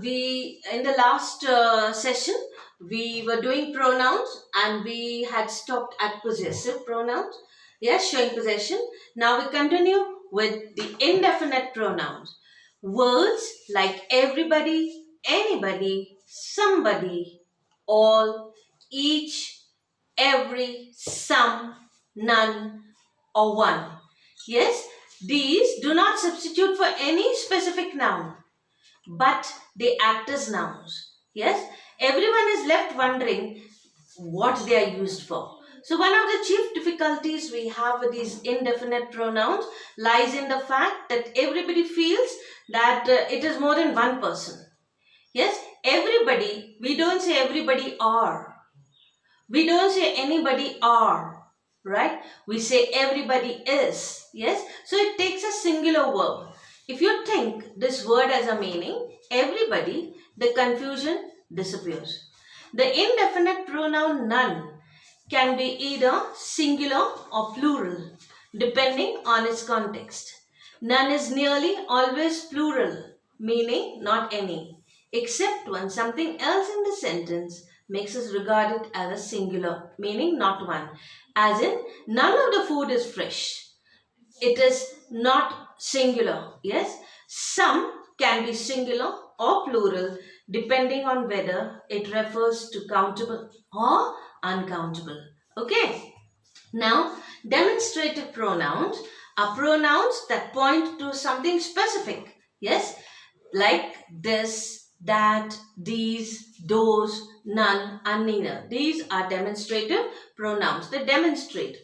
We in the last session we were doing pronouns and we had stopped at possessive pronouns. Yes, showing possession. Now we continue with the indefinite pronouns. Words like everybody, anybody, somebody, all, each, every, some, none, or one. Yes, these do not substitute for any specific noun, but they act as nouns. Yes, everyone is left wondering what they are used for. So, one of the chief difficulties we have with these indefinite pronouns lies in the fact that everybody feels that it is more than one person. Yes, everybody, we don't say everybody are. We don't say anybody are, right? We say everybody is, yes? So it takes a singular verb. If you think this word as a meaning, everybody, the confusion disappears. The indefinite pronoun none can be either singular or plural, depending on its context. None is nearly always plural, meaning not any, except when something else in the sentence makes us regard it as a singular, meaning not one. As in, none of the food is fresh. It is not singular. Yes, some can be singular or plural depending on whether it refers to countable or uncountable. Okay. Now, demonstrative pronouns are pronouns that point to something specific. Yes, like this, that, these, those, none, and neither. These are demonstrative pronouns. They demonstrate.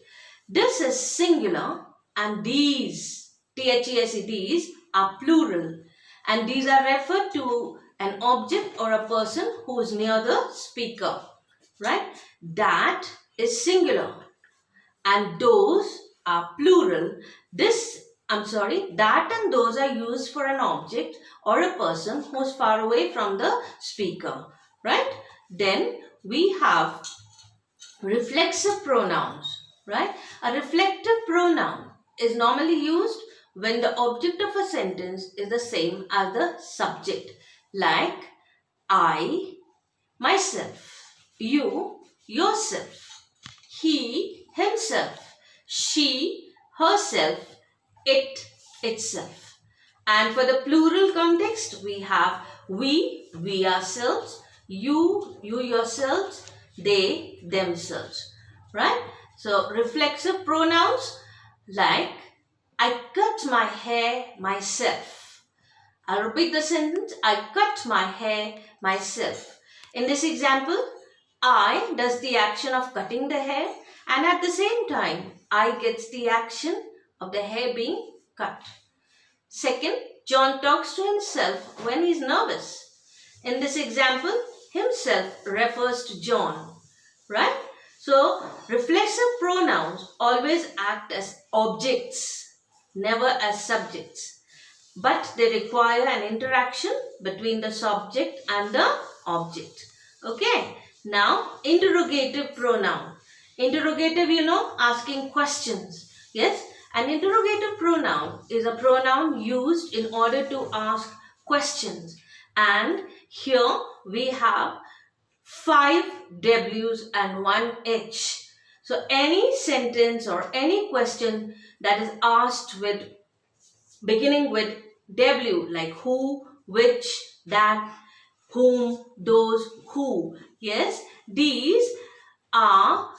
This is singular and these, these, these are plural. And these are referred to an object or a person who is near the speaker. Right? That is singular and those are plural. That and those are used for an object or a person who is far away from the speaker, right? Then we have reflexive pronouns, right? A reflective pronoun is normally used when the object of a sentence is the same as the subject, like I, myself, you, yourself, he, himself, she, herself, it, itself. And for the plural context, we have we ourselves, you yourselves, they, themselves. Right? So, reflexive pronouns like I cut my hair myself. I'll repeat the sentence. I cut my hair myself. In this example, I does the action of cutting the hair and at the same time, I gets the action of the hair being cut. Second, John talks to himself when he is nervous. In this example, himself refers to John, right? So, reflexive pronouns always act as objects, never as subjects. But they require an interaction between the subject and the object. Okay. Now, interrogative pronoun. Interrogative, asking questions. Yes. An interrogative pronoun is a pronoun used in order to ask questions. And here we have 5 W's and 1 H. So, any sentence or any question that is asked with beginning with W, like who, which, that, whom, those, who. Yes, these are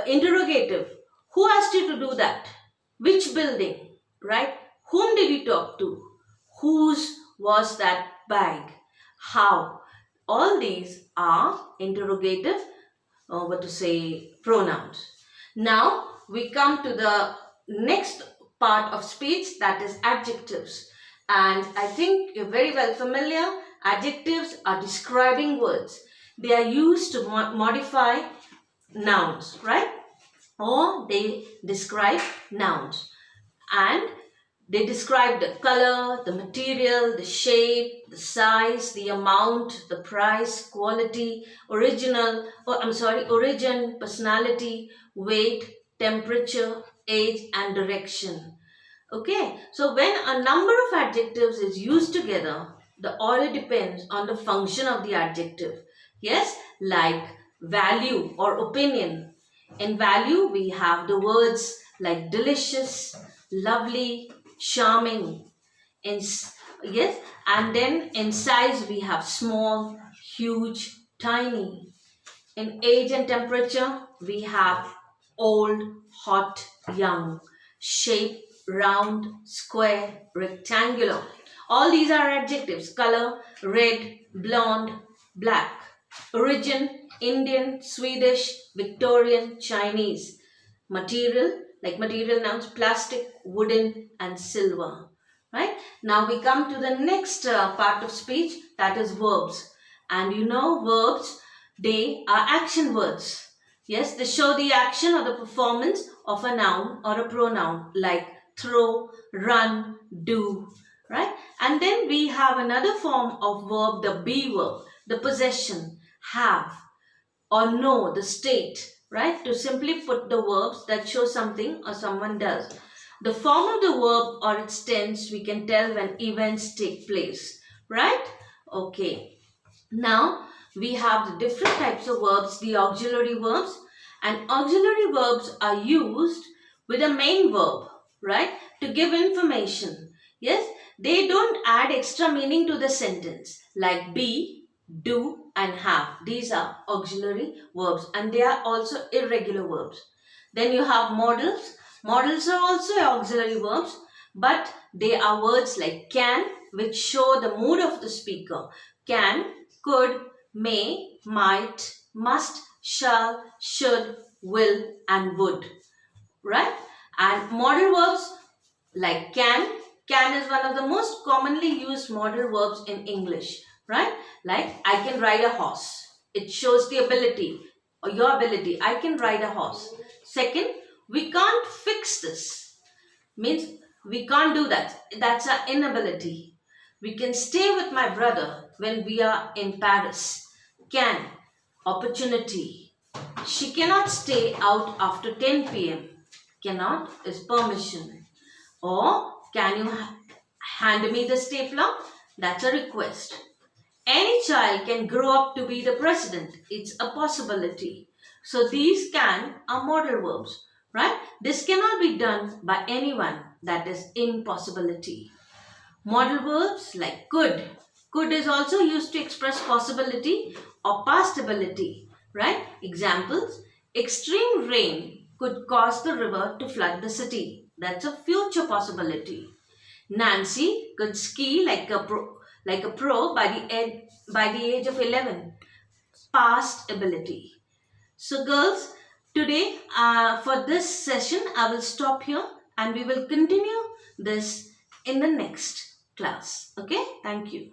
interrogative. Who asked you to do that? Which building? Right? Whom did you talk to? Whose was that bag? How? All these are interrogative, pronouns. Now we come to the next part of speech, that is adjectives. And I think you're very well familiar. Adjectives are describing words. They are used to modify nouns, right? Or they describe nouns. And they describe the color, the material, the shape, the size, the amount, the price, quality, origin, personality, weight, temperature, age, and direction. Okay, so when a number of adjectives is used together, the order depends on the function of the adjective. Yes, like value or opinion. In value, we have the words like delicious, lovely, charming. Yes, and then in size, we have small, huge, tiny. In age and temperature, we have old, hot, young. Shape, round, square, rectangular. All these are adjectives. Color, red, blonde, black. Origin, Indian, Swedish, Victorian, Chinese. Material, like material nouns, plastic, wooden, and silver. Right? Now we come to the next part of speech, that is verbs. And you know, verbs, they are action words. Yes, they show the action or the performance of a noun or a pronoun, like throw, run, do, right? And then we have another form of verb, the be verb, the possession, have, or know, the state, right? To simply put the verbs that show something or someone does. The form of the verb or its tense, we can tell when events take place, right? Okay. Now, we have the different types of verbs, the auxiliary verbs. And auxiliary verbs are used with a main verb, right? To give information. Yes, they don't add extra meaning to the sentence, like be, do, and have. These are auxiliary verbs, and they are also irregular verbs. Then you have modals. Modals are also auxiliary verbs, but they are words like can, which show the mood of the speaker. Can, could, may, might, must, shall, should, will, and would. Right? And modal verbs like can. Can is one of the most commonly used modal verbs in English. Right? Like I can ride a horse. It shows the ability or your ability. I can ride a horse. Second, we can't fix this. Means we can't do that. That's our inability. We can stay with my brother when we are in Paris. Can, opportunity. She cannot stay out after 10 p.m. Cannot is permission. Or can you hand me the stapler? That's a request. Any child can grow up to be the president. It's a possibility. So these can are modal verbs, right? This cannot be done by anyone. That is impossibility. Modal verbs like could. Could is also used to express possibility or past ability, right? Examples, extreme rain could cause the river to flood the city. That's a future possibility. Nancy could ski like a pro by the age of 11. Past ability. So girls, today for this session I will stop here and we will continue this in the next class. Okay, thank you.